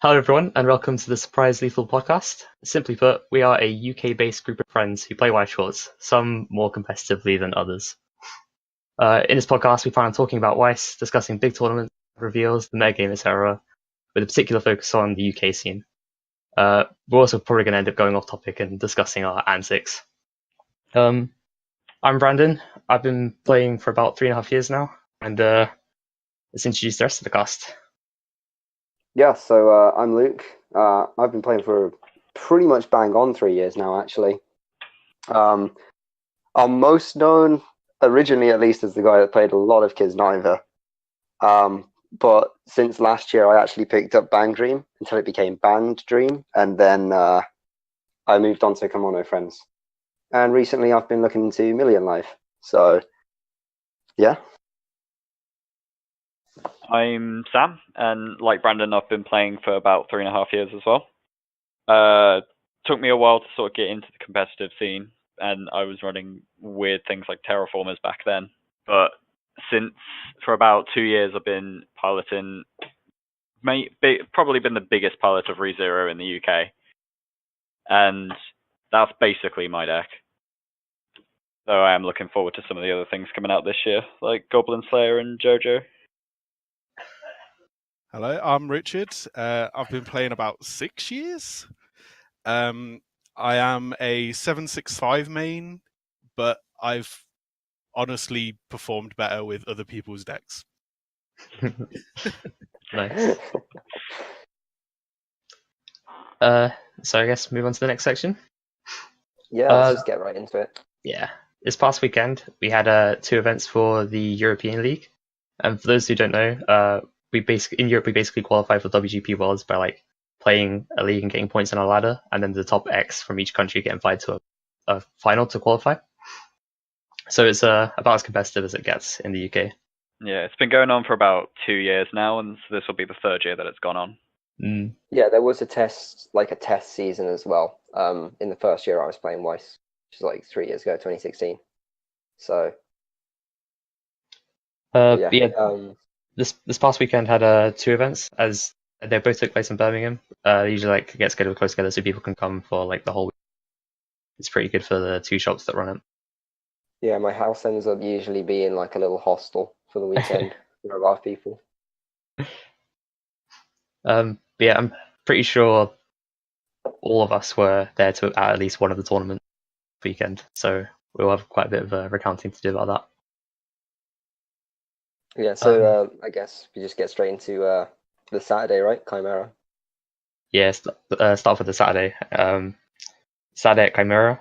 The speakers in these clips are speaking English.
Hello, everyone, and welcome to the Surprise Lethal podcast. Simply put, we are a UK-based group of friends who play Weiss Schwarz, some more competitively than others. In this podcast, we plan on talking about Weiss, discussing big tournament reveals, the metagame, etc., with a particular focus on the UK scene. We're also probably going to end up going off topic and discussing our antics. I'm Brandon. I've been playing for about 3.5 years now, and let's introduce the rest of the cast. Yeah, so I'm Luke. I've been playing for pretty much bang on 3 years now, actually. I'm most known, originally at least, as the guy that played a lot of Kids Neither. But since last year, I actually picked up Bang Dream until it became Band Dream, and then I moved on to Kimono Friends. And recently, I've been looking into Million Life. So, yeah. I'm Sam, and like Brandon, I've been playing for about 3.5 years as well. Took me a while to sort of get into the competitive scene, and I was running weird things like terraformers back then. But for about 2 years, I've been piloting, probably been the biggest pilot of ReZero in the UK, and that's basically my deck. Though I am looking forward to some of the other things coming out this year, like Goblin Slayer and JoJo. Hello, I'm Richard. I've been playing about 6 years. I am a 765 main, but I've honestly performed better with other people's decks. Nice. So I guess move on to the next section. Yeah, let's just get right into it. Yeah. This past weekend, we had 2 events for the European League. And for those who don't know, in Europe we basically qualify for WGP Worlds by playing a league and getting points on a ladder, and then the top X from each country get invited to a final to qualify. So it's about as competitive as it gets in the UK. Yeah, it's been going on for about 2 years now, and this will be the 3rd year that it's gone on. Yeah, there was a test season as well. In the first year I was playing Weiss, which is 3 years ago, 2016. So This past weekend had 2 events, as they both took place in Birmingham. They usually get scheduled close together so people can come for the whole week. It's pretty good for the 2 shops that run it. Yeah, my house ends up usually being a little hostel for the weekend for a lot of people. Yeah, I'm pretty sure all of us were there at least one of the tournaments weekend, so we'll have quite a bit of recounting to do about that. Yeah, so I guess we just get straight into the Saturday, right? Chimera. Yeah, start with the Saturday. Saturday at Chimera,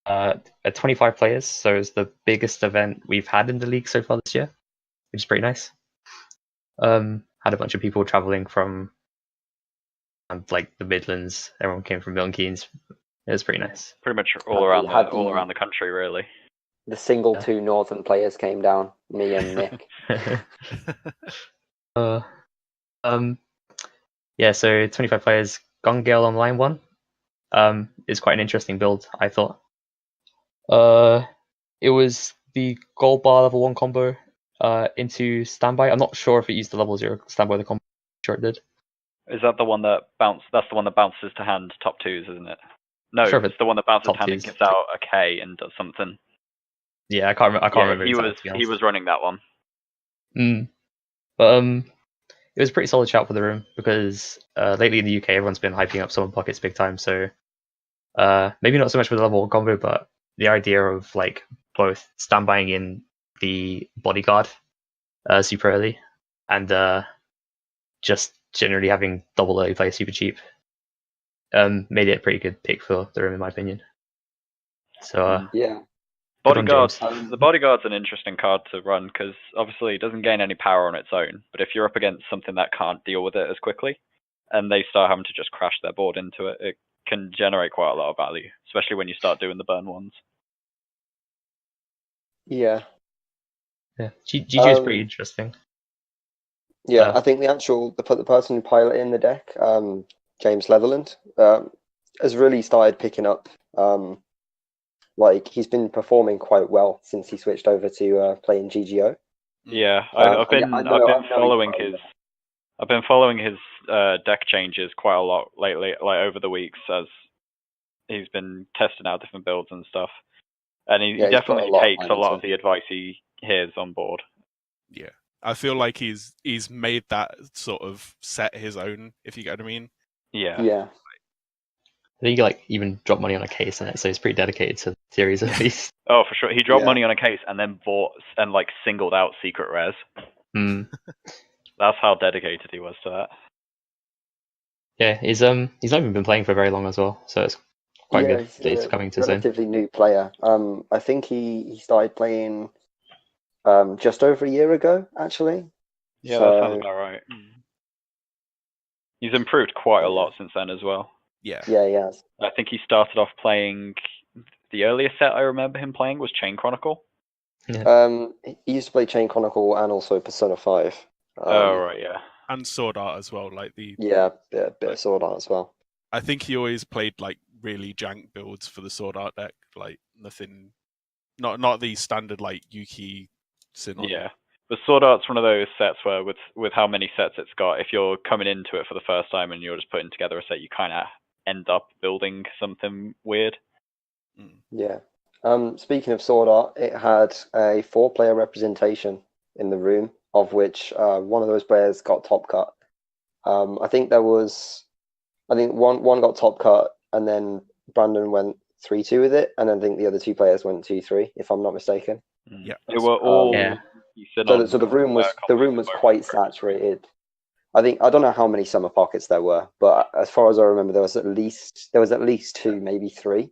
at 25 players, so it's the biggest event we've had in the league so far this year, which is pretty nice. Had a bunch of people traveling from the Midlands. Everyone came from Milton Keynes. It was pretty nice. Pretty much all around the country, really. The single 2 northern players came down, me and Nick. Yeah, so 25 players. Gone Gale on line 1. Is quite an interesting build, I thought. It was the gold bar level 1 combo into standby. I'm not sure if it used the level 0 standby the combo. I'm sure it did. Is that the one that That's the one that bounces to hand top 2s, isn't it? No, sure it's the one that bounces to hand and gives out a K and does something. Yeah, I can't remember. He was running that one. But it was a pretty solid shout for the room because lately in the UK everyone's been hyping up Summon Pockets big time. So maybe not so much with the level 1 combo, but the idea of both standbying in the bodyguard super early and just generally having double early play super cheap made it a pretty good pick for the room, in my opinion. So yeah, the bodyguard's an interesting card to run because obviously it doesn't gain any power on its own, but if you're up against something that can't deal with it as quickly and they start having to just crash their board into it, it can generate quite a lot of value, especially when you start doing the burn ones. Yeah, GG is pretty interesting. Yeah, I think the person who piloted in the deck, James Leatherland, has really started picking up. He's been performing quite well since he switched over to playing GGO. Yeah, I've been following his I've been following his deck changes quite a lot lately, like over the weeks, as he's been testing out different builds and stuff. And he Yeah, he's got definitely a lot of takes a lot of momentum. the advice he hears on board. Yeah, I feel like he's made that sort of set his own, if you get what I mean. Yeah. Yeah. I think he like even dropped money on a case in it, so he's pretty dedicated to the series at least. Oh, for sure. He dropped Yeah. money on a case and then bought and like singled out secret rares. Mm. That's how dedicated he was to that. Yeah, he's not even been playing for very long as well, so it's quite Yeah, good that he's a coming to his own. relatively new player. I think he started playing just over a year ago, actually. Yeah, So- that sounds about right. He's improved quite a lot since then as well. Yeah. Yeah, he has. I think he started off playing. The earliest set I remember him playing was Chain Chronicle. He used to play Chain Chronicle and also Persona 5. Oh right, yeah. And Sword Art as well, like the. Yeah, bit of Sword Art as well. I think he always played like really jank builds for the Sword Art deck, like nothing, not the standard like Yuki Sinon. Yeah. But Sword Art's one of those sets where, with how many sets it's got, if you're coming into it for the first time and you're just putting together a set, you kind of end up building something weird. Yeah. Speaking of Sword Art, it had a 4-player representation in the room, of which one of those players got top cut. I think one got top cut, and then Brandon went 3-2 with it, and then I think the other 2 players went 2-3, if I'm not mistaken. Yeah, They were all. Yeah. So the room was quite saturated. I don't know how many summer pockets there were, but as far as I remember, there was at least 2, maybe 3.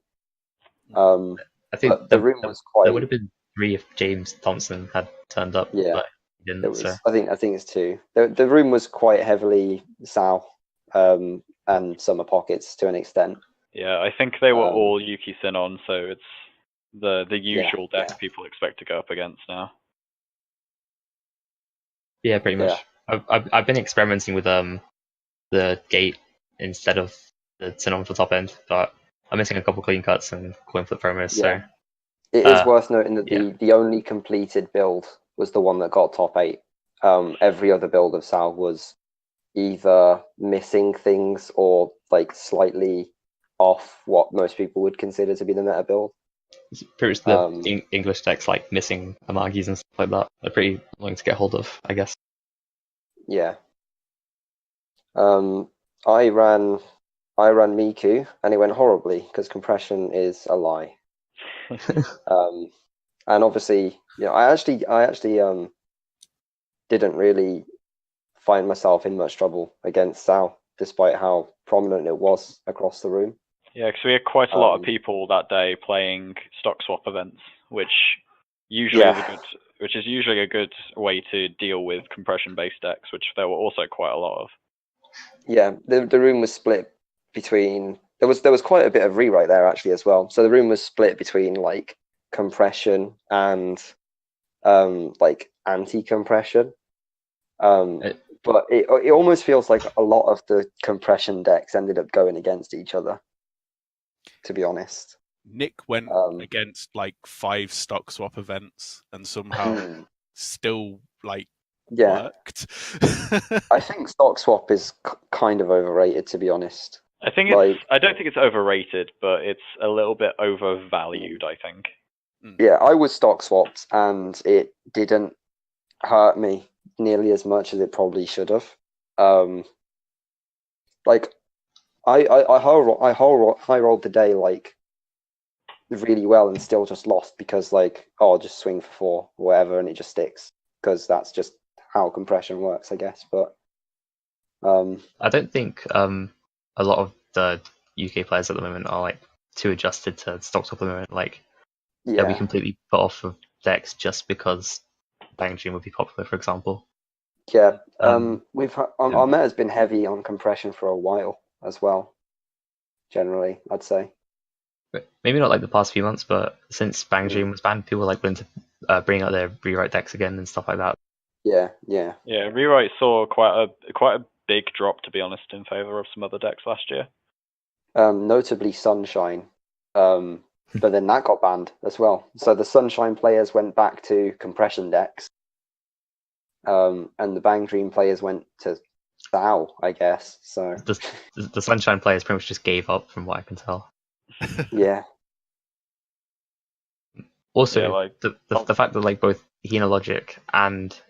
I think the room was quite. There would have been 3 if James Thompson had turned up, Yeah, but he didn't. So. I think it's 2. The room was quite heavily Sao and summer pockets to an extent. Yeah, I think they were all Yuki Sinon, so it's the usual deck people expect to go up against now. Yeah, pretty much. I've been experimenting with the gate instead of the Sinon for top end, but I'm missing a couple clean cuts and coin flip promos. So it is worth noting that the only completed build was the one that got top 8. Every other build of Sal was either missing things or like slightly off what most people would consider to be the meta build. It's pretty much the English decks like missing Amagis and stuff like that. They're pretty annoying to get hold of, I guess. Yeah. I ran Miku and it went horribly because compression is a lie. And obviously, I actually didn't really find myself in much trouble against Sal, despite how prominent it was across the room. Yeah, because we had quite a lot of people that day playing stock swap events, which usually is usually a good way to deal with compression-based decks, which there were also quite a lot of. Yeah, the room was split between. There was quite a bit of rewrite there actually as well. So the room was split between like compression and like anti-compression. But it almost feels like a lot of the compression decks ended up going against each other, to be honest. Nick went against like 5 stock swap events and somehow still like worked. I think stock swap is kind of overrated, to be honest. I think I don't think it's overrated, but it's a little bit overvalued, I think. Yeah, I was stock swapped and it didn't hurt me nearly as much as it probably should have. Like I high rolled the day like really well and still just lost because like I'll just swing for 4 or whatever and it just sticks because that's just how compression works, I guess. But I don't think a lot of the UK players at the moment are like too adjusted to stock swap at the moment. Like they'll be completely put off of decks just because Bang Dream would be popular, for example. Yeah, our meta's been heavy on compression for a while as well. Generally, I'd say. Maybe not like the past few months, but since Bang Dream was banned, people like willing to bring out their rewrite decks again and stuff like that. Yeah. Yeah, rewrite saw quite a big drop, to be honest, in favor of some other decks last year. Notably Sunshine, but then that got banned as well. So the Sunshine players went back to compression decks, and the Bang Dream players went to Thou, I guess. So The Sunshine players pretty much just gave up, from what I can tell. yeah, Also, Yeah, like- the fact that like both Hina Logic and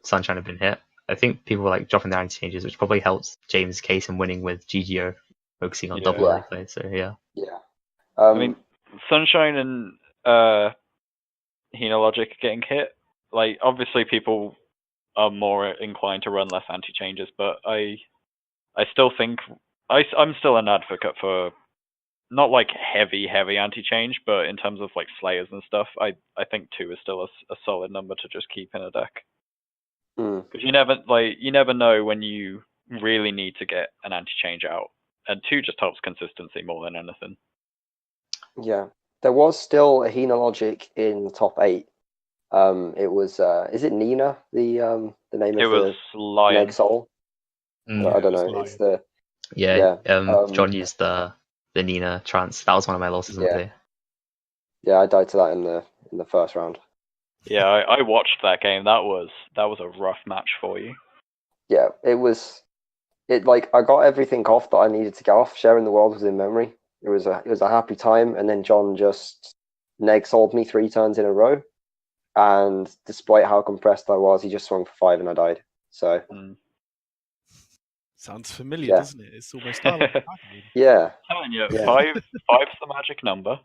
Sunshine have been hit, I think people were like dropping their anti-changes, which probably helps James' case in winning with GGO, focusing on Yeah. double early play. So yeah. yeah. I mean, Sunshine and Hina Logic getting hit. Like, obviously, people are more inclined to run less anti-changes, but I still think I'm still an advocate for not like heavy anti-change, but in terms of like Slayers and stuff, I think 2 is still a solid number to just keep in a deck. Because you never know when you really need to get an anti-change out, and 2 just helps consistency more than anything. Yeah, there was still a Hina Logic in the top 8. It was is it Nina, the name It of was the Lion. Neg Soul? I don't know. It's the John used the Nina trance. That was one of my losses in the day. Yeah, I died to that in the first round. Yeah, I watched that game. That was a rough match for you. Yeah, it was. It like I got everything off that I needed to get off. Sharing the world was in memory. It was a happy time, and then John just neg sold me 3 turns in a row, and despite how compressed I was, he just swung for 5 and I died. So sounds familiar, doesn't it? It's almost style. Yeah. Telling you, 5's the magic number.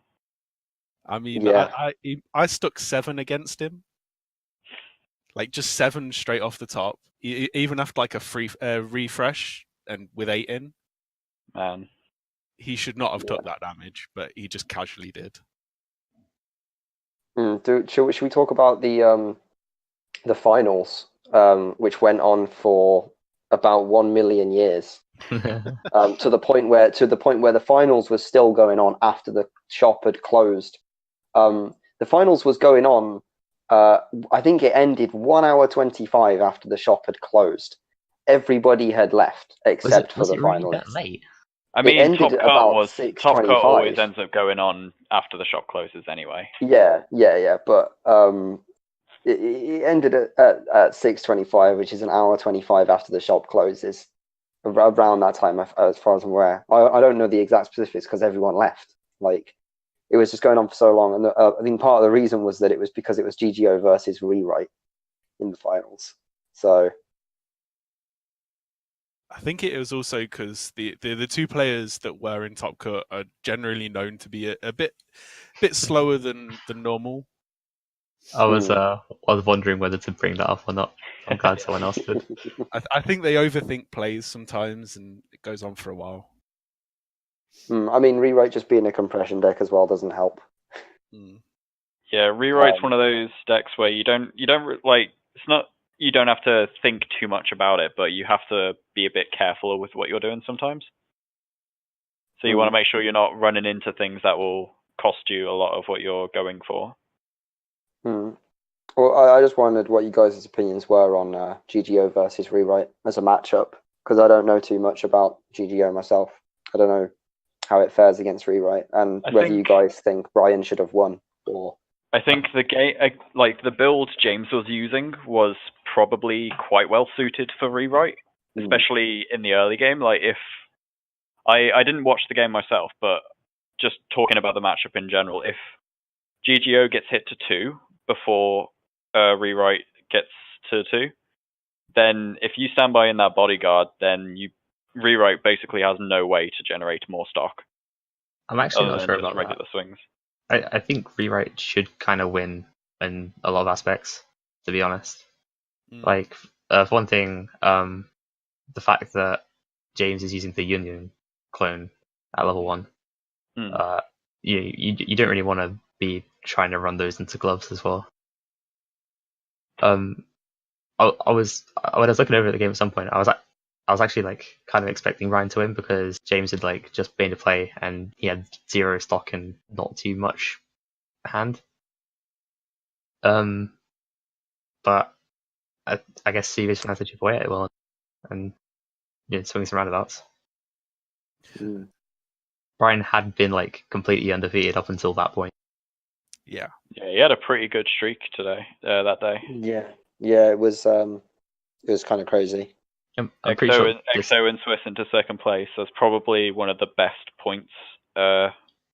I mean, I stuck 7 against him, like just 7 straight off the top, even after like a free refresh and with 8 in. Man, he should not have took that damage, but he just casually did. Should we talk about the finals, which went on for about 1 million years, to the point where the finals was still going on after the shop had closed. The finals was going on. I think it ended 1 hour 25 after the shop had closed. Everybody had left except for the finalists. Really that late? I mean, Top Cut always ends up going on after the shop closes anyway. Yeah, but it ended at 6:25, which is 1 hour 25 after the shop closes. Around that time, as far as I'm aware. I don't know the exact specifics because everyone left. Like, it was just going on for so long, and I think part of the reason was that it was because it was GGO versus Rewrite in the finals. So I think it was also because the 2 players that were in Top Cut are generally known to be a bit slower than normal. I was wondering whether to bring that up or not. I'm glad someone else did. I think they overthink plays sometimes, and it goes on for a while. I mean, Rewrite just being a compression deck as well doesn't help. Yeah, Rewrite's one of those decks where you don't like. It's not. You don't have to think too much about it, but you have to be a bit careful with what you're doing sometimes. So you want to make sure you're not running into things that will cost you a lot of what you're going for. Well, I just wondered what you guys' opinions were on GGO versus Rewrite as a matchup, because I don't know too much about GGO myself. I don't know how it fares against Rewrite, and whether you guys think Brian should have won or. I think the game, like the build James was using, was probably quite well suited for Rewrite, especially in the early game. Like, if I didn't watch the game myself, but just talking about the matchup in general, if GGO gets hit to 2 before Rewrite gets to 2, then if you stand by in that bodyguard, then Rewrite basically has no way to generate more stock. I'm actually not sure about regular swings. I think Rewrite should kind of win in a lot of aspects, to be honest. Like, for one thing, the fact that James is using the Union clone at level 1, you don't really want to be trying to run those into gloves as well. When I was looking over the game at some point, I was actually like kind of expecting Ryan to win because James had like just been to play and he had 0 stock and not too much hand. But I guess Steve has to chip away at it well and swing some roundabouts. Brian had been like completely undefeated up until that point. Yeah, he had a pretty good streak that day. Yeah, it was kind of crazy. I'm pretty sure Exo and Swiss into second place. That's probably one of the best points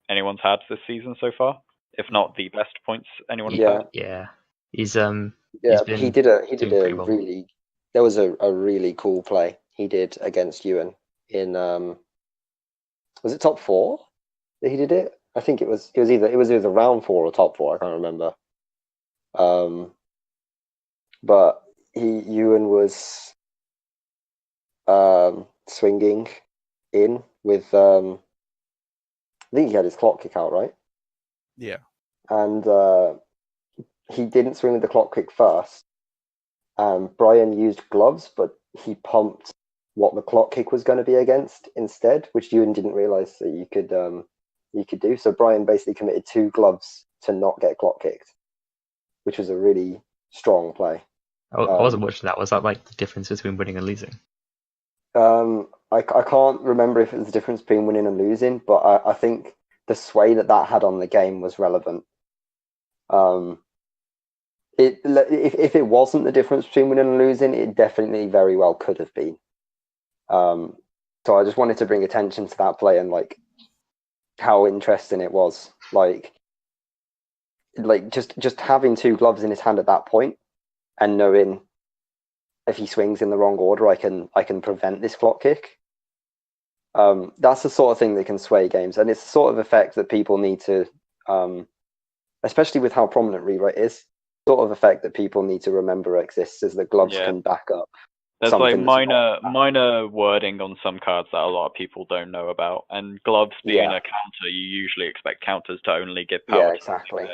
anyone's had this season so far, if not the best points anyone's had. Yeah, he's been he did a doing pretty well. really. There was a really cool play he did against Ewan in was it top 4 that he did it? I think it was either round 4 or top 4. I can't remember. But Ewan was swinging in with I think he had his clock kick out, right? Yeah. And he didn't swing with the clock kick first. Brian used gloves, but he pumped what the clock kick was going to be against instead, which Ewan didn't realize that you could do. So Brian basically committed 2 gloves to not get clock kicked, which was a really strong play. I wasn't watching that. Was that like the difference between winning and losing? I can't remember if it was the difference between winning and losing, but I think the sway that had on the game was relevant. If it wasn't the difference between winning and losing, it definitely very well could have been. So I just wanted to bring attention to that play and like how interesting it was. Like just having 2 gloves in his hand at that point and knowing if he swings in the wrong order, I can prevent this clock kick. That's the sort of thing that can sway games, and it's the sort of effect that people need to, especially with how prominent rewrite is. Sort of effect that people need to remember exists is that gloves can back up. There's like minor wording on some cards that a lot of people don't know about, and gloves being a counter, you usually expect counters to only give power. Yeah, exactly.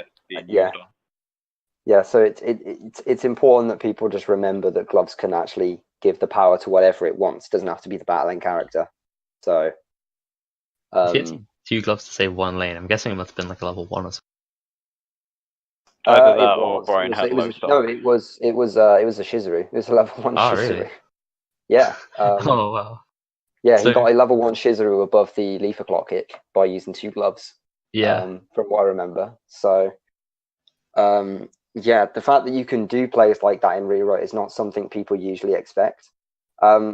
Yeah, so it's important that people just remember that gloves can actually give the power to whatever it wants. It doesn't have to be the battling character. So, if it's 2 gloves to save 1 lane, I'm guessing it must have been like a level 1 or something. Either that or Brian had low stock. No, it was a Shizuru. It was a level 1 Shizuru. Really? Yeah. Oh wow. Yeah, he got a level 1 Shizuru above the Leafer clock kick by using 2 gloves. Yeah. From what I remember. So, yeah, the fact that you can do plays like that in rewrite is not something people usually expect.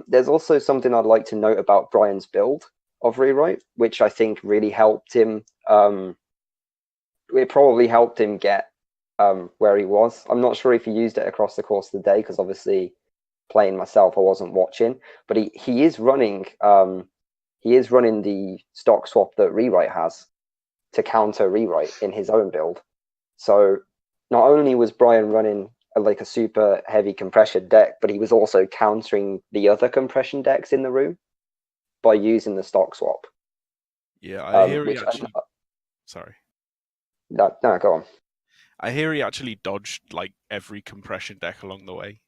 There's also something I'd like to note about Brian's build of rewrite, which I think really helped him. It probably helped him get where he was. I'm not sure if he used it across the course of the day, because obviously playing myself, I wasn't watching. But he is running the stock swap that rewrite has to counter rewrite in his own build. So not only was Brian running like a super heavy compression deck, but he was also countering the other compression decks in the room by using the stock swap. Yeah, I hear he actually. Sorry. No, go on. I hear he actually dodged like every compression deck along the way.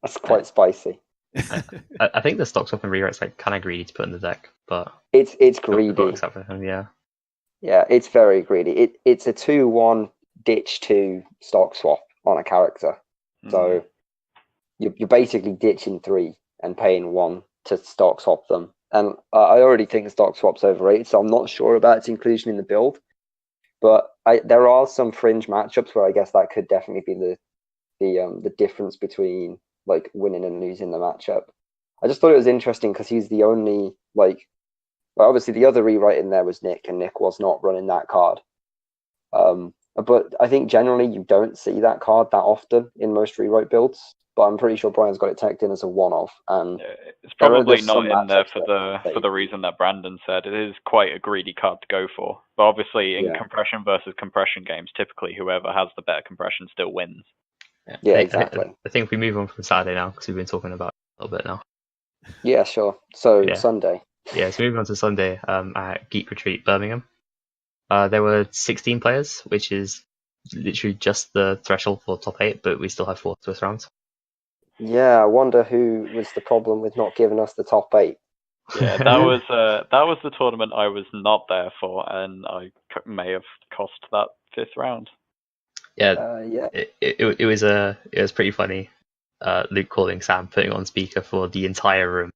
That's quite spicy. I think the stock swap and rewrite's like kind of greedy to put in the deck, but it's greedy. Except for him, yeah. Yeah, it's very greedy. It's a 2-1 ditch 2 stock swap on a character. So you're basically ditching 3 and paying 1 to stock swap them. And I already think stock swap's overrated, so I'm not sure about its inclusion in the build. But there are some fringe matchups where I guess that could definitely be the difference between like winning and losing the matchup. I just thought it was interesting because he's the only obviously the other rewrite in there was Nick, and Nick was not running that card. But I think generally you don't see that card that often in most rewrite builds. But I'm pretty sure Brian's got it tagged in as a one-off, and it's probably not in there for the reason that Brandon said. It is quite a greedy card to go for. But obviously, in compression versus compression games, typically whoever has the better compression still wins. Yeah, exactly. I think we move on from Saturday now because we've been talking about it a little bit now. Yeah, sure. So Sunday. Yeah, so moving on to Sunday at Geek Retreat, Birmingham. There were 16 players, which is literally just the threshold for top 8, but we still have 4 Swiss rounds. Yeah, I wonder who was the problem with not giving us the top 8. Yeah, that was the tournament I was not there for, and I may have cost that 5th round. Yeah, it was pretty funny. Luke calling Sam, putting on speaker for the entire room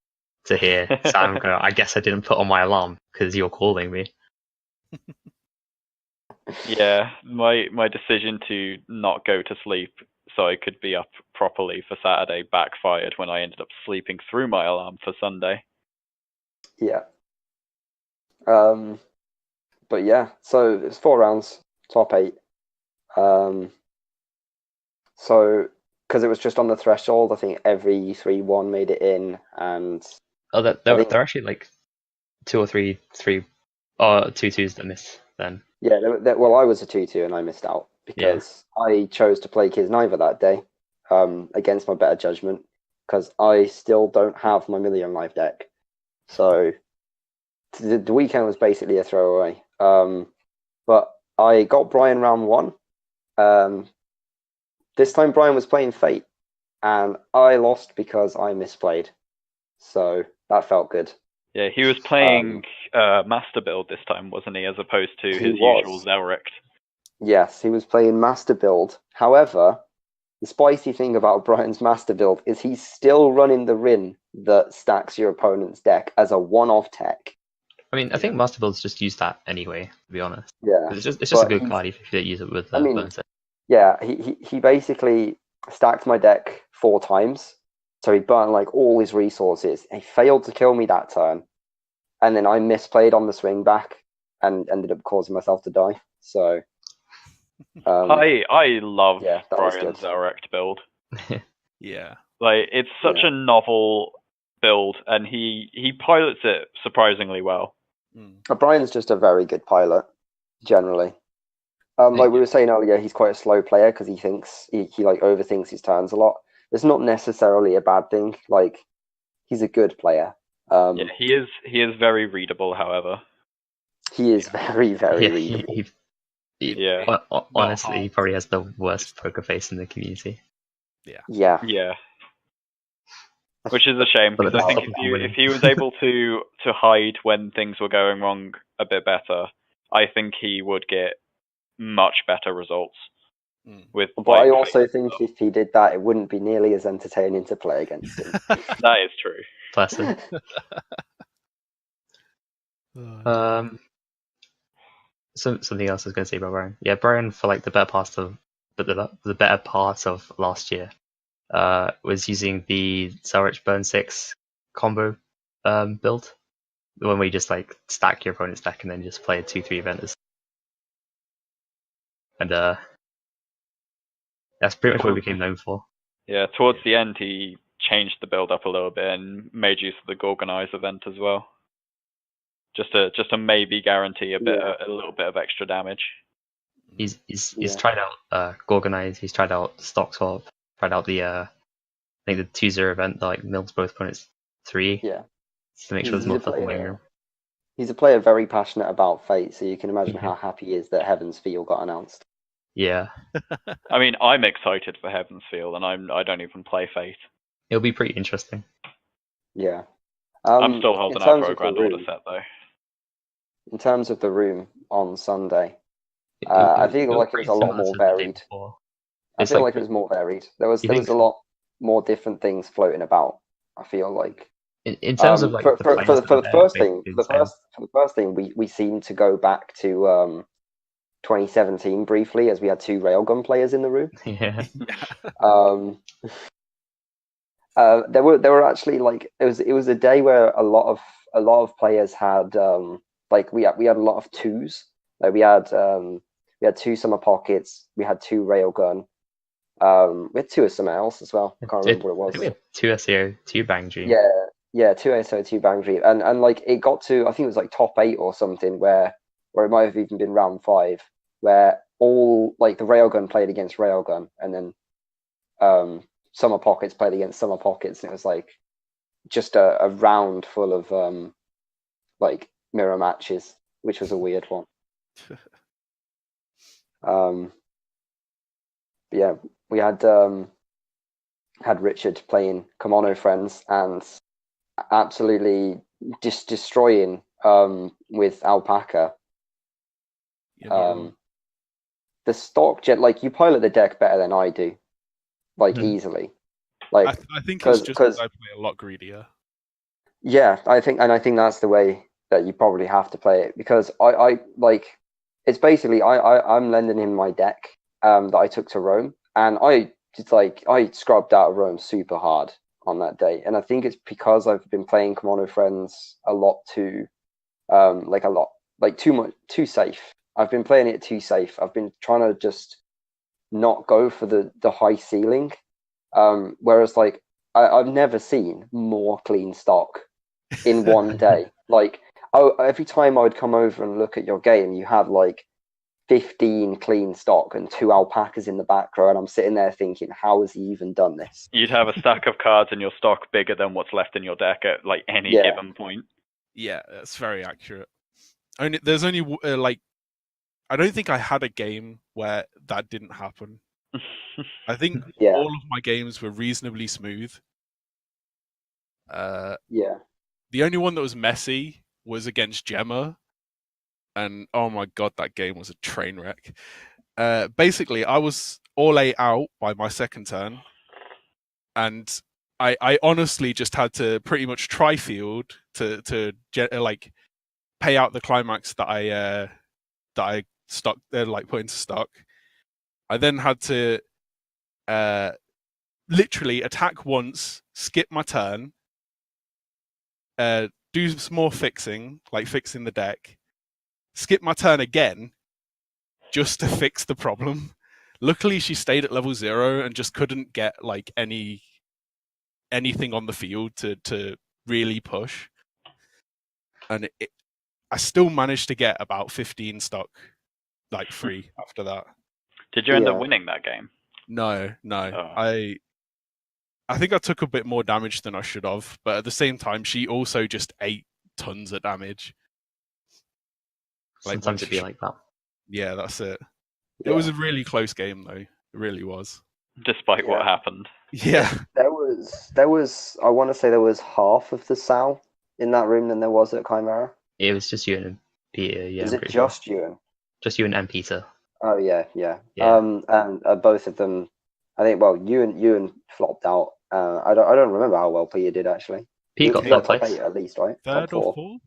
to hear Sam go, "I guess I didn't put on my alarm because you're calling me." Yeah, my decision to not go to sleep so I could be up properly for Saturday backfired when I ended up sleeping through my alarm for Sunday. Yeah. But yeah, so it's 4 rounds, top 8. So because it was just on the threshold, I think every 3-1 made it in, and They're actually like 2 or 3 2-2s that missed then. yeah, well, I was a 2-2 and I missed out because I chose to play Kisniver that day, against my better judgment, because I still don't have my Million Life deck. So the weekend was basically a throwaway. But I got Brian round 1. This time Brian was playing Fate, and I lost because I misplayed. So that felt good. Yeah, he was playing Master Build this time, wasn't he, as opposed to his usual Zelrict? Yes, he was playing Master Build. However, the spicy thing about Brian's Master Build is he's still running the Rin that stacks your opponent's deck as a one-off tech. I mean, I think Master Builds just use that anyway, to be honest. Yeah, It's just a good card if you don't use it with burn set. Yeah, he basically stacked my deck 4 times. So he burnt like all his resources. He failed to kill me that turn. And then I misplayed on the swing back and ended up causing myself to die. So I love Brian's Zelrict build. Yeah. Like, it's such a novel build, and he pilots it surprisingly well. Brian's just a very good pilot, generally. Like we were saying earlier, he's quite a slow player because he thinks he like overthinks his turns a lot. It's not necessarily a bad thing. Like, he's a good player. Yeah, he is very readable. However, he is very readable. Honestly, he probably has the worst poker face in the community. Yeah. Which is a shame, because I think if he was able to hide when things were going wrong a bit better, I think he would get much better results. But I also think if he did that, it wouldn't be nearly as entertaining to play against him. That is true. Bless him. Something else I was going to say about Brian. Yeah, Brian, for like the better part of last year, was using the Zelrich Burn 6 combo build, the one where you just like stack your opponent's deck and then just play 2-3 Vendors. And that's pretty much what we became known for. Yeah, towards the end he changed the build up a little bit and made use of the Gorgonize event as well. Just to maybe guarantee a little bit of extra damage. He's tried out Gorgonize, he's tried out Stock Swap, tried out the I think the 2-0 event that like mills both opponents 3. Yeah. To make sure there's more stuff in the waiting room. He's a player very passionate about Fate, so you can imagine how happy he is that Heaven's Feel got announced. Yeah. I mean, I'm excited for Heaven's Feel, and I don't even play Fate. It'll be pretty interesting. Yeah. I'm still holding out for a Grand Order set, though. In terms of the room on Sunday, I feel like it was a lot more varied. I feel like it was more varied. There was a lot more different things floating about. I feel like in terms of like for the first thing, we seemed to go back to 2017 briefly, as we had 2 Railgun players in the room. Yeah. There were actually like it was a day where a lot of players had like we had a lot of 2s. Like we had 2 Summer Pockets, we had 2 Railgun, we had 2 of something else as well. I can't remember what it was. We had 2 SEO, 2 Bang Dream. Yeah, 2 SEO, 2 Bang Dream, and like it got to, I think it was like top 8 or something, where it might have even been round 5, where all like the Railgun played against Railgun, and then Summer Pockets played against Summer Pockets, and it was like just a round full of like mirror matches, which was a weird one. Yeah, we had Richard playing Kimono Friends and absolutely just destroying with Alpaca. The stock jet, like, you pilot the deck better than I do, like easily. Like I think it's just because I play a lot greedier. Yeah, I think that's the way that you probably have to play it, because I like, it's basically I'm lending him my deck that I took to Rome, and I it's like I scrubbed out of Rome super hard on that day, and I think it's because I've been playing Commando Friends a lot too, too safe. I've been playing it too safe. I've been trying to just not go for the high ceiling. Whereas like I've never seen more clean stock in one day. Like every time I would come over and look at your game, you had like 15 clean stock and 2 alpacas in the back row, and I'm sitting there thinking, how has he even done this? You'd have a stack of cards in your stock bigger than what's left in your deck at like any given point. Yeah, that's very accurate. There's only like, I don't think I had a game where that didn't happen. I think all of my games were reasonably smooth. The only one that was messy was against Gemma, and oh my god, that game was a train wreck. Basically, I was all 8 out by my second turn, and I honestly just had to pretty much tri-field to like pay out the climax that I stock like put into stock. I then had to literally attack once, skip my turn, do some more fixing, like fixing the deck, skip my turn again, just to fix the problem. Luckily, she stayed at level 0 and just couldn't get like anything on the field to really push. And I still managed to get about 15 stock, like free after that. Did you end up winning that game? No. Oh. I think I took a bit more damage than I should have, but at the same time, she also just ate tons of damage. Sometimes it'd be like that. Yeah, that's it. It was a really close game, though. It really was. Despite what happened. Yeah. There was. I want to say there was half of the Sal in that room than there was at Chimera. It was just you and Peter. Yeah. Is it just you? Just you and Peter. Oh yeah. And both of them. I think. Well, you and flopped out. I don't remember how well Peter did actually. Peter got third place at least, right? Third or fourth?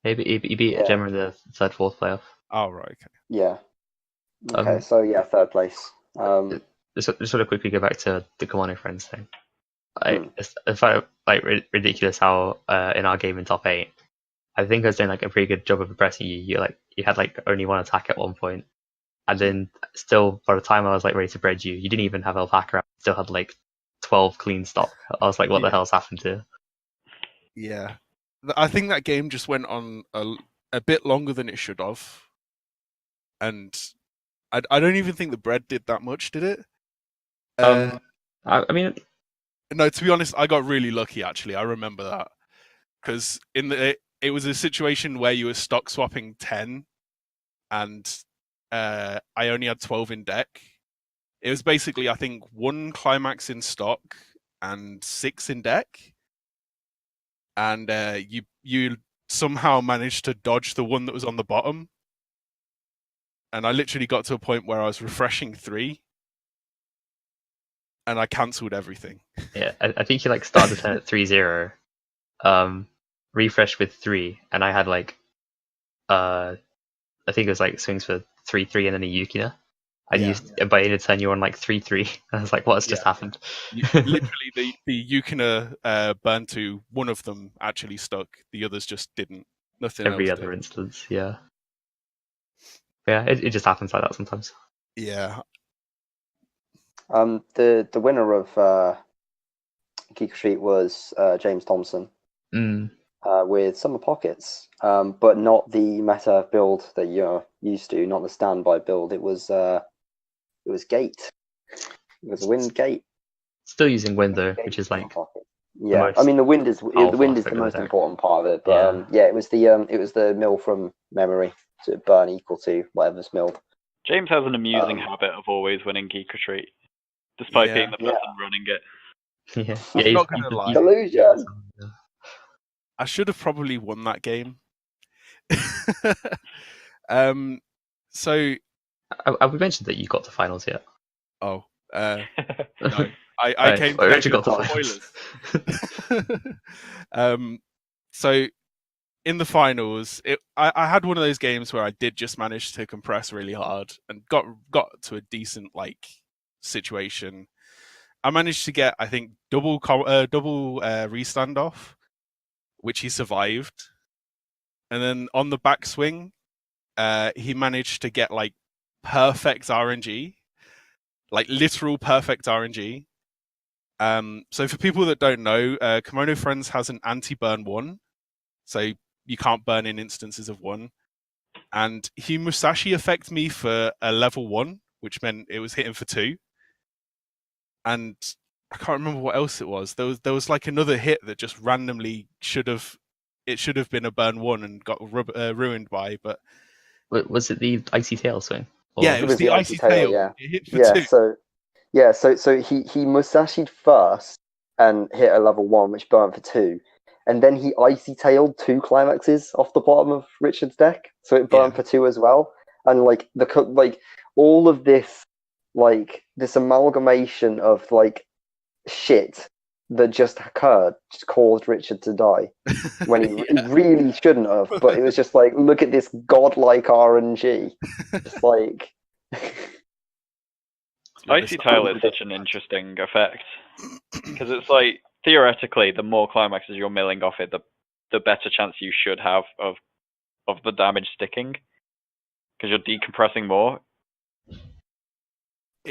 Maybe he beat Gemma in the third, fourth playoff. Oh right. Okay. Yeah. Okay. So third place. Just sort of quickly go back to the Commando Friends thing. I find it like ridiculous how in our game in top 8, I think I was doing like a pretty good job of impressing you. You had like only one attack at one point, and then still by the time I was like ready to bread you didn't even have alpaca. Still had like 12 clean stock. I was like, what the hell's happened to? Yeah, I think that game just went on a bit longer than it should have, and I don't even think the bread did that much, did it? I mean, no. To be honest, I got really lucky. Actually, I remember that because it was a situation where you were stock swapping 10, and I only had 12 in deck. It was basically, I think, 1 climax in stock and 6 in deck, and you somehow managed to dodge the one that was on the bottom. And I literally got to a point where I was refreshing 3, and I cancelled everything. Yeah, I think you like started the turn at 3-0, refreshed with 3, and I had like, I think it was like swings for 3-3 and then a Yukina. And by in a turn you were on like 3-3. I was like, what has just happened? Literally, the Yukina burned to one of them actually stuck. The others just didn't. Nothing. Every else other did. instance, yeah. Yeah, it just happens like that sometimes. Yeah. The winner of Geek Street was James Thompson with Summer Pockets, but not the meta build that you're used to, not the standby build. It was Gate. It was Wind Gate. Still using Wind though, which is like I mean the wind is the most important part of it, but it was the mill from memory to burn equal to whatever's milled. James has an amusing habit of always winning Geek Retreat, despite being the person running it. I'm not gonna lie. Delusion. I should have probably won that game. So have we mentioned that you got to finals yet? Oh, no. I came to actually got to spoilers. So in the finals, I had one of those games where I did just manage to compress really hard and got to a decent like situation. I managed to get, I think, double restand off, which he survived. And then on the backswing, he managed to get like perfect RNG, like literal perfect RNG. So for people that don't know, Kimono Friends has an anti-burn 1, so you can't burn in instances of 1. And he Musashi affected me for a level 1, which meant it was hitting for 2. And I can't remember what else it was. There was like another hit that just randomly should have been a burn 1 and got ruined by. But Was it the icy tail swing? yeah, it was the icy tail. Yeah, it hit for 2. So he Musashi'd first and hit a level 1, which burnt for 2, and then he icy tailed 2 climaxes off the bottom of Richard's deck, so it burnt for 2 as well. And like all of this, like this amalgamation of like shit that just occurred just caused Richard to die when he really shouldn't have. But it was just like, look at this godlike RNG. It's like Icy Tail is such an interesting effect because it's like theoretically, the more climaxes you're milling off it, the better chance you should have of the damage sticking because you're decompressing more.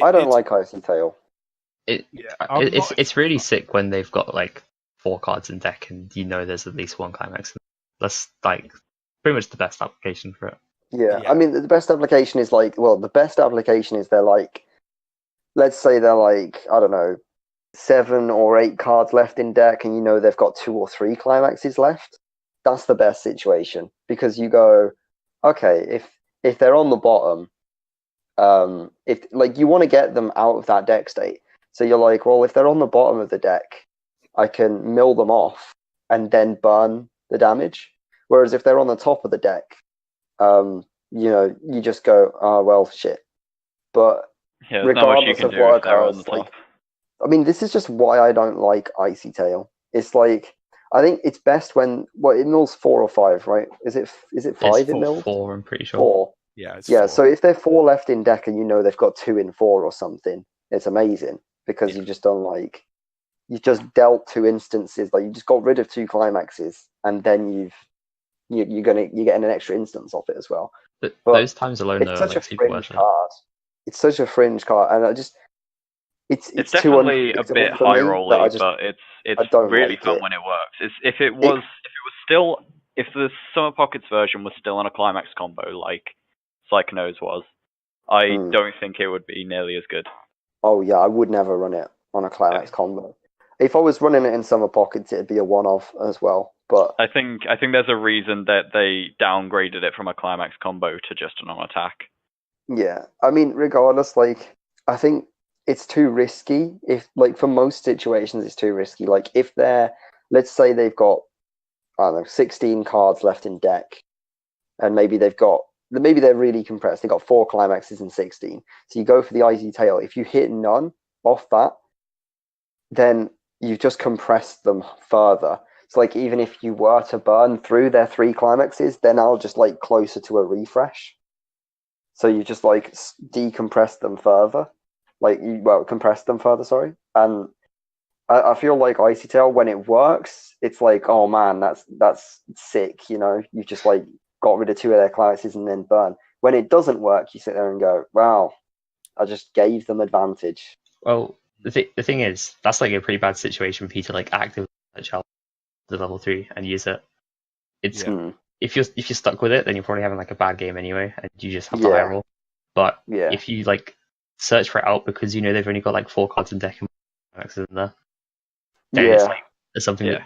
I don't like Icy Tail. It's really sick when they've got like 4 cards in deck and you know there's at least 1 climax. That's like pretty much the best application for it. Yeah. I mean the best application is like, well, the best application is they're like, let's say they're like, I don't know, 7 or 8 cards left in deck and you know they've got 2 or 3 climaxes left. That's the best situation because you go, okay, if they're on the bottom, if like you want to get them out of that deck state. So you're like, well, if they're on the bottom of the deck, I can mill them off and then burn the damage. Whereas if they're on the top of the deck, you know, you just go, oh, well, shit. But regardless of what occurs, like, I mean, this is just why I don't like Icy Tail. It's like, I think it's best when, it mills 4 or 5, right? Is it 5 it mills? 4, I'm pretty sure. 4. Yeah, it's 4. four. So if they're 4 left in deck and you know they've got 2 in 4 or something, it's amazing because you've just dealt 2 instances, like you just got rid of 2 climaxes and then you're getting an extra instance off it as well. But those times alone, it's such are a like super fringe card. It's such a fringe card, and it's definitely a bit high rolly, but it's really fun when it works. If the Summer Pockets version was still on a climax combo like Psychonos was, I don't think it would be nearly as good. Oh yeah, I would never run it on a climax combo. If I was running it in Summer Pockets, it'd be a one-off as well. But I think there's a reason that they downgraded it from a climax combo to just a non-attack. Yeah, I mean, regardless, like I think it's too risky. If like for most situations, it's too risky. Like if let's say they've got, I don't know, 16 cards left in deck, and maybe they're really compressed. They got 4 climaxes in 16. So you go for the Icy Tail. If you hit none off that, then you've just compressed them further. It's like even if you were to burn through their 3 climaxes, they're now just like closer to a refresh. So you just like decompress them further, compress them further. Sorry, and I feel like Icy Tail when it works, it's like, oh man, that's sick. You know, you just like got rid of 2 of their climaxes and then burn. When it doesn't work, you sit there and go, wow, I just gave them advantage. Well, the thing is, that's like a pretty bad situation for you to like actively challenge the level 3 and use it. It's if you're stuck with it, then you're probably having like a bad game anyway, and you just have to high roll. But if you like search for it out because you know they've only got like 4 cards in deck and maxes in there, then it's something that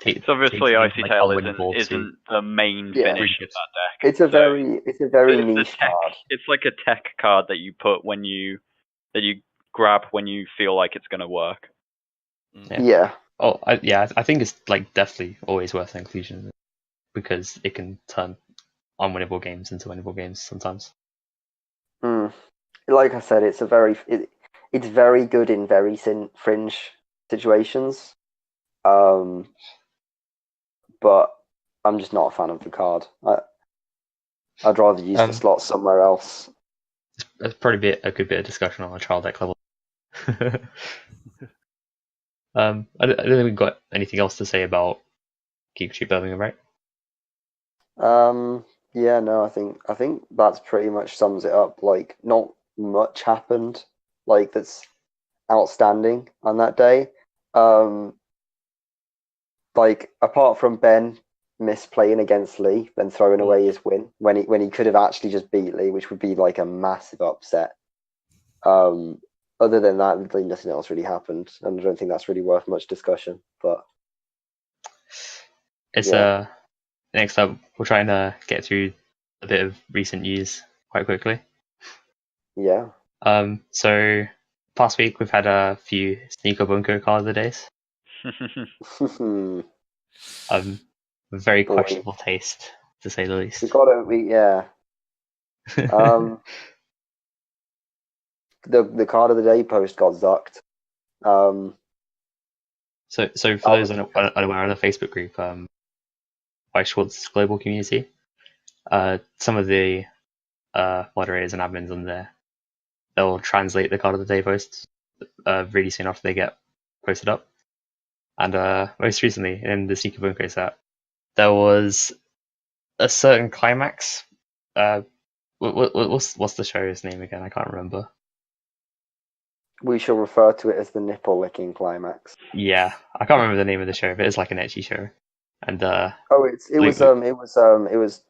it's obviously Icy Tail isn't the main finish of that deck. It's a very niche card. It's like a tech card that you put that you grab when you feel like it's going to work. Yeah. Oh, I think it's like definitely always worth inclusion because it can turn unwinnable games into winnable games sometimes. Like I said, it's very good in very fringe situations. But I'm just not a fan of the card. I'd rather use the slot somewhere else. There's probably a good bit of discussion on a trial deck level. I don't think we've got anything else to say about Geek Street Birmingham, right? Yeah, no, I think that's pretty much sums it up. Like, not much happened, like that's outstanding on that day. Like apart from Ben misplaying against Lee, then throwing away his win when he could have actually just beat Lee, which would be like a massive upset. Other than that, like, nothing else really happened, and I don't think that's really worth much discussion. But It's yeah. Next up, we're trying to get through a bit of recent news quite quickly. Yeah. So past week we've had a few Sneaker Bunko card of the days. Very Boy. questionable taste, to say the least. Yeah. The card of the day post got zucked. So for those unaware of the Facebook group, Weiss Schwarz global community, some of the moderators and admins on there, they'll translate the card of the day posts really soon after they get posted up. And most recently in the Sneaker Bunko set, there was a certain climax. What's the show's name again? I can't remember. We shall refer to it as the nipple licking climax. Yeah, I can't remember the name of the show, but it's like an ecchi show. And it was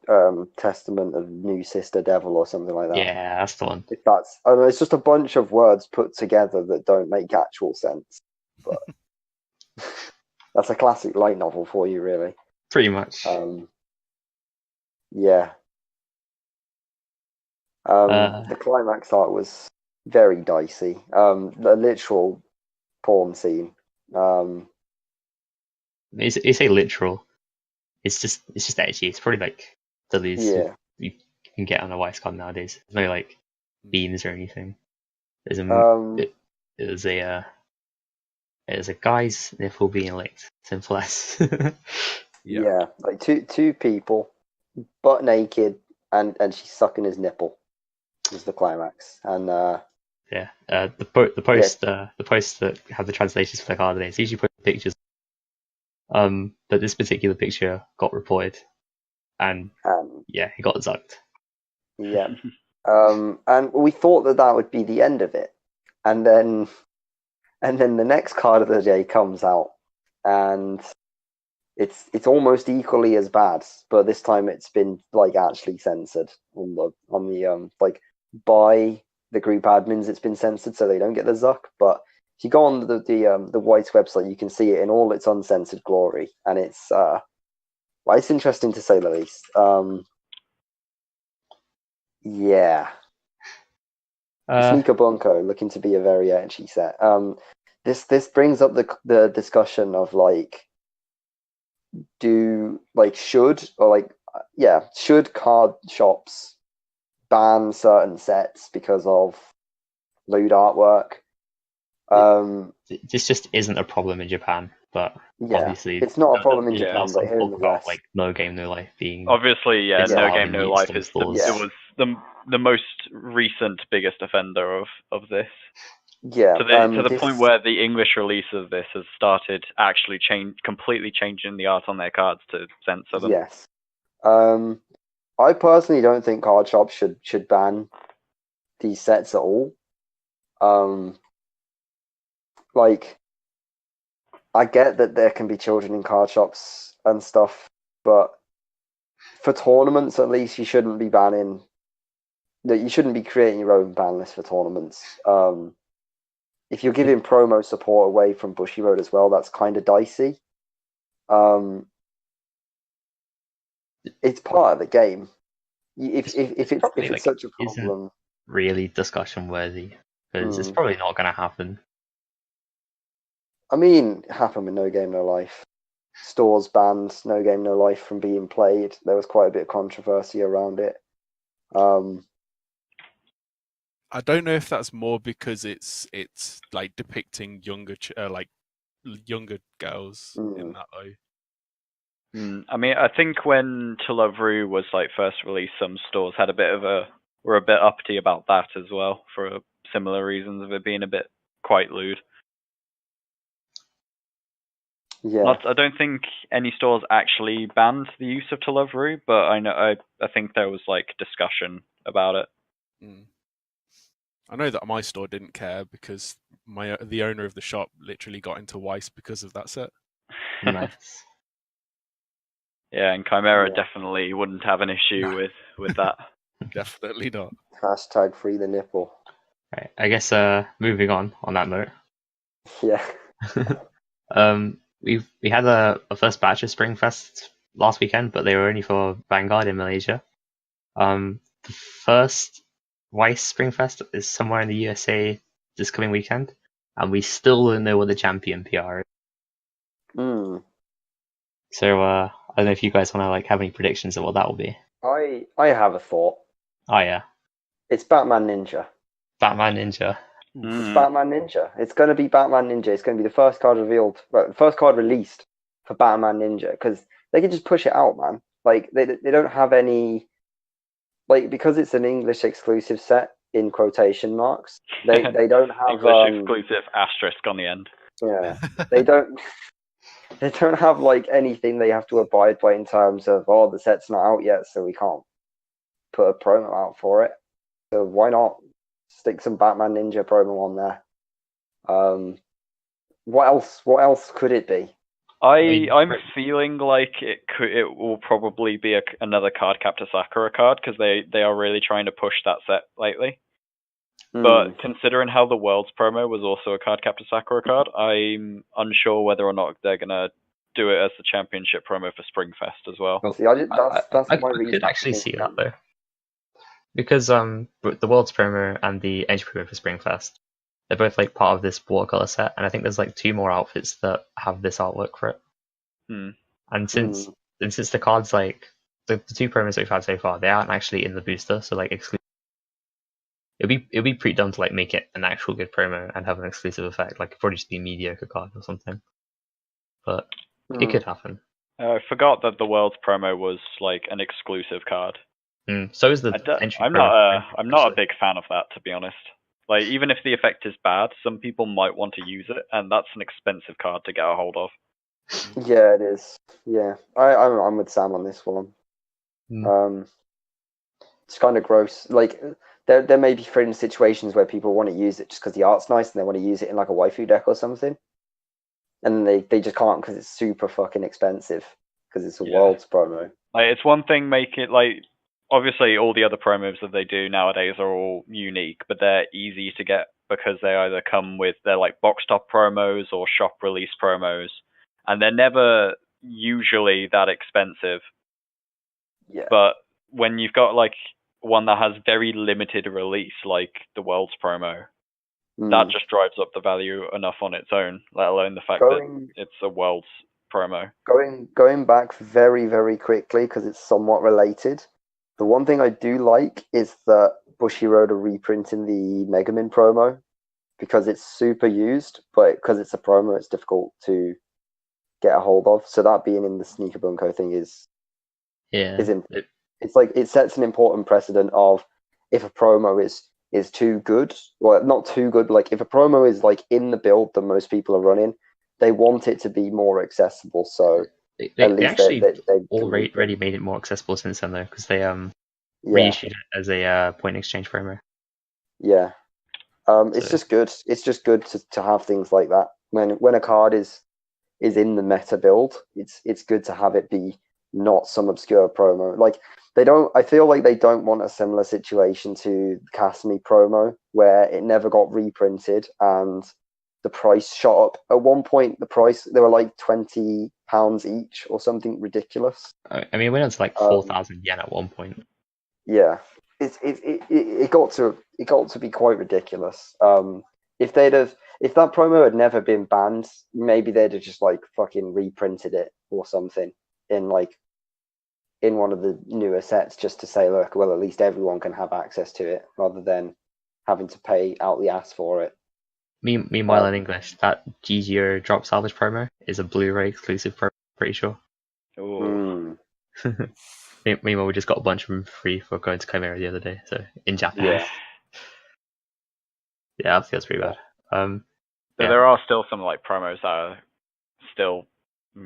Testament of New Sister Devil or something like that. Yeah, that's the one. If that's, I don't know, it's just a bunch of words put together that don't make actual sense. But that's a classic light novel for you, really. Pretty much. Yeah. The climax art was very dicey. The literal porn scene. You say literal. It's just ecchi. It's probably like the least you can get on a Weiss card nowadays. There's no like beams or anything. There's a guy's nipple being licked. Simple as. Yeah, like two people, butt naked, and she's sucking his nipple. Is the climax, and the posts that have the translations for the card today, it's usually put pictures. But this particular picture got reported, and he got zucked. Yeah. And we thought that would be the end of it, and then the next card of the day comes out, and it's almost equally as bad, but this time it's been like actually censored on the like by the group admins. It's been censored so they don't get the zuck. But if you go on the Weiss website, you can see it in all its uncensored glory, and it's interesting to say the least. Yeah. Sneaker Bunko looking to be a very ecchi set. This brings up the discussion of like, should card shops ban certain sets because of lewd artwork? This just isn't a problem in Japan, but obviously it's not a problem in Japan, but here in the West, like No Game No Life being obviously No Game No Life is it was the most recent biggest offender of this. Yeah, to the point where the English release of this has started actually completely changing the art on their cards to censor them. Yes. I personally don't think card shops should ban these sets at all. Like, I get that there can be children in card shops and stuff, but for tournaments, at least, you shouldn't be banning. That you shouldn't be creating your own ban list for tournaments. If you're giving promo support away from Bushiroad as well, that's kind of dicey. It's part of the game. If it's like, such a problem, really discussion worthy, because it's probably not going to happen. I mean, it happened with No Game No Life. Stores banned No Game No Life from being played. There was quite a bit of controversy around it. I don't know if that's more because it's like depicting younger girls in that though. I mean, I think when To Love Ru was like first released, some stores had were a bit uppity about that as well for similar reasons of it being a bit quite lewd. Yeah. I don't think any stores actually banned the use of To Love Rue, but I think there was like discussion about it. I know that my store didn't care because the owner of the shop literally got into Weiss because of that set. Nice. Yeah, and Chimera Yeah. definitely wouldn't have an issue with that. Definitely not. Hashtag free the nipple. Right. I guess moving on that note. Yeah. We had a first batch of Springfest last weekend, but they were only for Vanguard in Malaysia. The first Weiss Springfest is somewhere in the USA this coming weekend, and we still don't know what the champion PR is. Mm. So I don't know if you guys want to like have any predictions of what that will be. I have a thought. Oh yeah, It's Batman Ninja. Batman Ninja. It's Batman Ninja. It's going to be Batman Ninja. It's going to be the first card revealed, well, first card released for Batman Ninja, because they can just push it out, man. Like they don't have any, like, because it's an English exclusive set in quotation marks. They don't have English exclusive asterisk on the end. Yeah, they don't have like anything they have to abide by in terms of, oh, the set's not out yet, so we can't put a promo out for it. So why not stick some Batman Ninja promo on there? What else could it be? I'm feeling like it will probably be another Card Captor Sakura card, because they are really trying to push that set lately. But considering how the Worlds promo was also a Card Captor Sakura card, I'm unsure whether or not they're gonna do it as the championship promo for Springfest as well. See, that's my reason. I could actually see that though, because the World's promo and the entry promo for Springfest, they're both like part of this watercolor set, and I think there's like 2 more outfits that have this artwork for it. And since the cards, like the 2 promos that we've had so far, they aren't actually in the booster, so like exclusive. It'd be pretty dumb to like make it an actual good promo and have an exclusive effect. Like it'd probably just be a mediocre card or something. But it could happen. I forgot that the Worlds promo was like an exclusive card. So is the entry promo. I'm not a big fan of that, to be honest. Like, even if the effect is bad, some people might want to use it, and that's an expensive card to get a hold of. Yeah, it is. Yeah, I'm with Sam on this one. It's kind of gross. Like there may be fringe situations where people want to use it just because the art's nice and they want to use it in like a waifu deck or something, and they just can't because it's super fucking expensive because it's a Worlds promo. Like, it's one thing make it like, obviously all the other promos that they do nowadays are all unique, but they're easy to get because they either come with their like box top promos or shop release promos, and they're never usually that expensive. Yeah. But when you've got like one that has very limited release, like the Worlds promo, that just drives up the value enough on its own, let alone the fact that it's a Worlds promo. Going back very, very quickly, because it's somewhat related, the one thing I do like is that Bushiroad are reprinting the Megamin promo, because it's super used, but because it's a promo, it's difficult to get a hold of. So that being in the Sneaker Bunko thing is it's like it sets an important precedent of, if a promo is too good, well, not too good, but like if a promo is like in the build that most people are running, they want it to be more accessible. So they actually already made it more accessible since then, though, because they reissued it as a point exchange promo. Yeah, it's just good. It's just good to have things like that when a card is in the meta build. It's good to have it be not some obscure promo. Like I feel like they don't want a similar situation to the Casmi promo, where it never got reprinted and the price shot up. At one point, they were like £20 each or something ridiculous. I mean, it went up to like 4,000 yen at one point. Yeah, it got to be quite ridiculous. If that promo had never been banned, maybe they'd have just like fucking reprinted it or something in one of the newer sets, just to say, look, well, at least everyone can have access to it, rather than having to pay out the ass for it. Meanwhile, in English, that GGO drop salvage promo is a Blu-ray exclusive promo, pretty sure. Meanwhile, we just got a bunch of them free for going to Chimera the other day, so in Japanese. Yeah, that feels pretty bad. There are still some like promos that are still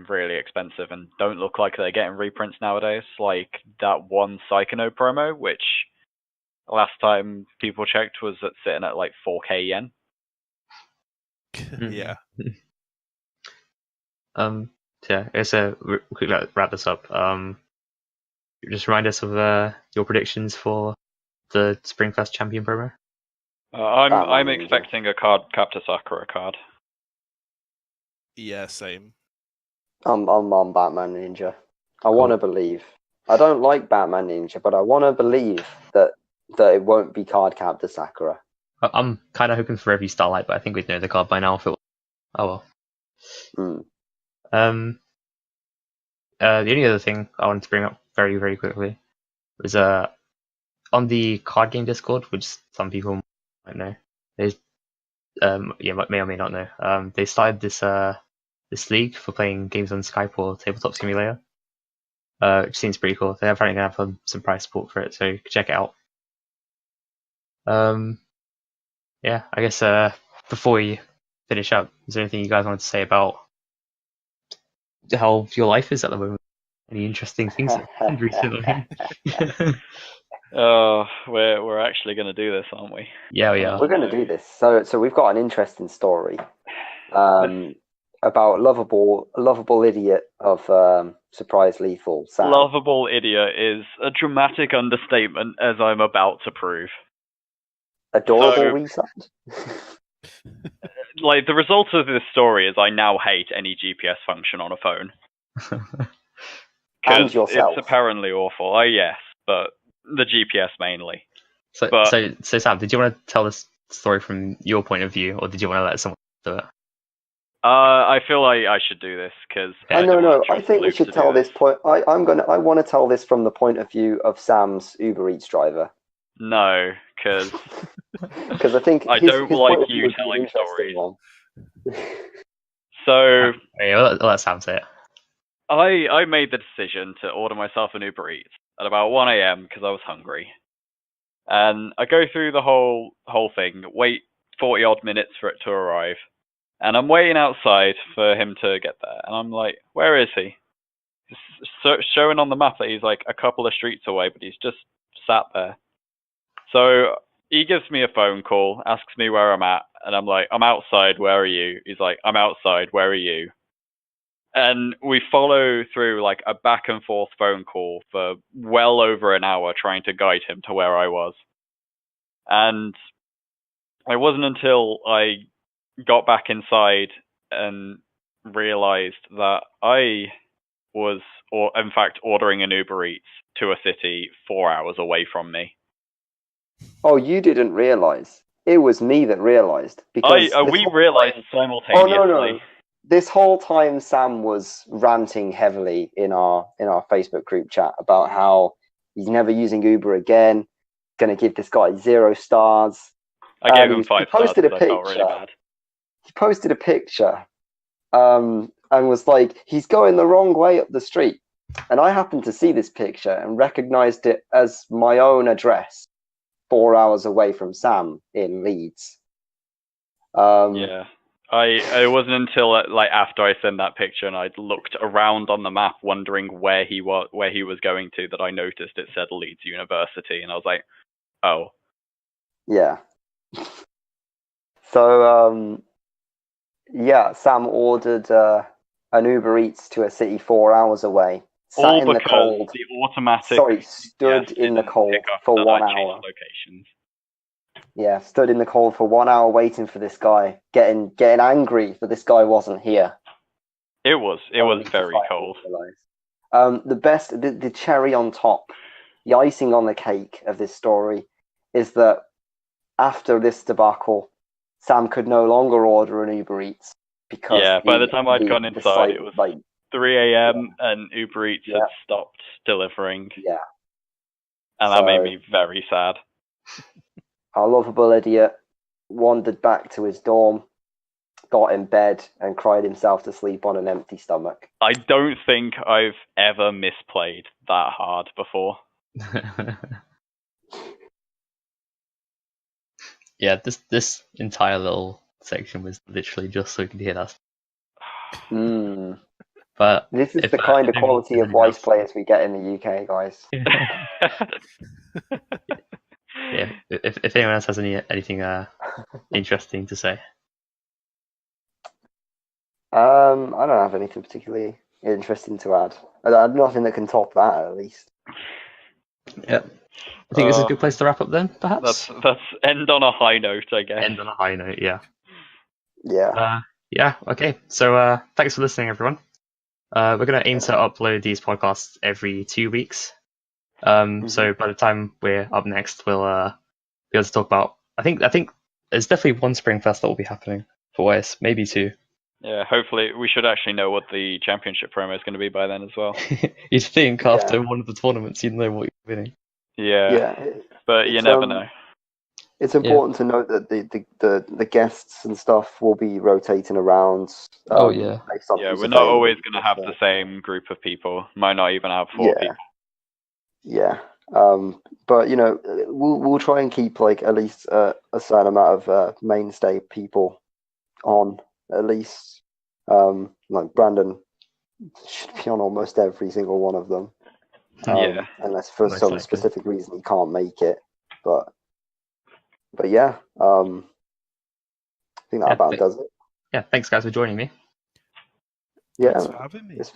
really expensive and don't look like they're getting reprints nowadays. Like that one Psychono promo, which last time people checked was sitting at like 4k yen. Yeah. Yeah, I guess we'll quickly wrap this up. Just remind us of your predictions for the Springfest Champion promo. I'm expecting a card, Captain Sakura card. Yeah, same. I'm on Batman Ninja. I want to believe. I don't like Batman Ninja, but I want to believe that it won't be card Captain Sakura. I'm kind of hoping for every Starlight, but I think we'd know the card by now if it was. Oh well. The only other thing I wanted to bring up very, very quickly was on the card game Discord, which some people might know. There's may or may not know. They started this league for playing games on Skype or Tabletop Simulator, which seems pretty cool. They're apparently gonna have some prize support for it, so check it out. Yeah, I guess before we finish up, is there anything you guys wanted to say about how your life is at the moment? Any interesting things that happened recently? We're actually going to do this, aren't we? Yeah, we are. We're going to do this. So we've got an interesting story about lovable idiot of Surprise Lethal Sam. Lovable idiot is a dramatic understatement, as I'm about to prove. Adorable reset. Like, the result of this story is I now hate any GPS function on a phone. And yourself. It's apparently awful. Oh, yes, but the GPS mainly. So Sam, did you want to tell this story from your point of view, or did you want to let someone do it? I feel like I should do this because no. I think we should tell this point. I want to tell this from the point of view of Sam's Uber Eats driver. No, because I think I don't like you telling stories. So yeah, let Sam say it. I made the decision to order myself an Uber Eats at about 1 a.m. because I was hungry, and I go through the whole thing, wait 40 odd minutes for it to arrive, and I'm waiting outside for him to get there, and I'm like, where is he? It's showing on the map that he's like a couple of streets away, but he's just sat there. So he gives me a phone call, asks me where I'm at, and I'm like, I'm outside, where are you? He's like, I'm outside, where are you? And we follow through like a back and forth phone call for well over an hour trying to guide him to where I was. And it wasn't until I got back inside and realized that I was, in fact, ordering an Uber Eats to a city 4 hours away from me. Oh, you didn't realize. It was me that realized. Because we realized simultaneously. Oh, no. This whole time, Sam was ranting heavily in our Facebook group chat about how he's never using Uber again. Going to give this guy 0 stars. I gave him 5 stars. I felt really bad. He posted a picture, and was like, "He's going the wrong way up the street." And I happened to see this picture and recognized it as my own address, 4 hours away from Sam in Leeds. Yeah. It wasn't until after I sent that picture and I'd looked around on the map wondering where he was going to that I noticed it said Leeds University, and I was like, oh. Yeah. So Sam ordered an Uber Eats to a city 4 hours away. Sat in the cold. The automatic. Stood in the cold for 1 hour. Locations. Yeah, stood in the cold for 1 hour waiting for this guy, getting angry that this guy wasn't here. It was very cold. The cherry on top, the icing on the cake of this story is that after this debacle, Sam could no longer order an Uber Eats because by the time I'd gone inside, it was like 3 a.m. and Uber Eats had stopped delivering. Yeah, and that made me very sad. Our lovable idiot wandered back to his dorm, got in bed, and cried himself to sleep on an empty stomach. I don't think I've ever misplayed that hard before. Yeah, this entire little section was literally just so you could hear that. But This is if, the kind if of anyone quality has of anything Weiss else- players we get in the UK, guys. yeah, if anyone else has anything interesting to say. I don't have anything particularly interesting to add. I have nothing that can top that, at least. Yeah. I think this is a good place to wrap up then, perhaps? That's end on a high note, I guess. End on a high note, yeah. Yeah. Yeah, okay. So thanks for listening, everyone. We're going to aim to upload these podcasts every 2 weeks. So by the time we're up next, we'll be able to talk about. I think there's definitely one Springfest that will be happening for Weiss, maybe 2. Yeah, hopefully we should actually know what the championship promo is going to be by then as well. You'd think Yeah. after one of the tournaments you'd know what you're winning. Yeah, but you never know. It's important to note that the guests and stuff will be rotating around. Oh, yeah. Based on Yeah, who's we're not available. always going to have the same group of people. Might not even have 4 people. Yeah. But you know, we'll try and keep like at least a certain amount of mainstay people on, at least. Like Brandon should be on almost every single one of them. Yeah. Unless for Most some likely. specific reason he can't make it. But yeah, I think that about does it. Yeah, thanks guys for joining me. Yeah, Thanks for having me. it's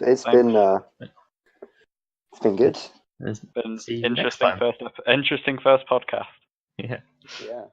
been good. Been See you next interesting time. interesting first podcast. Yeah. Yeah.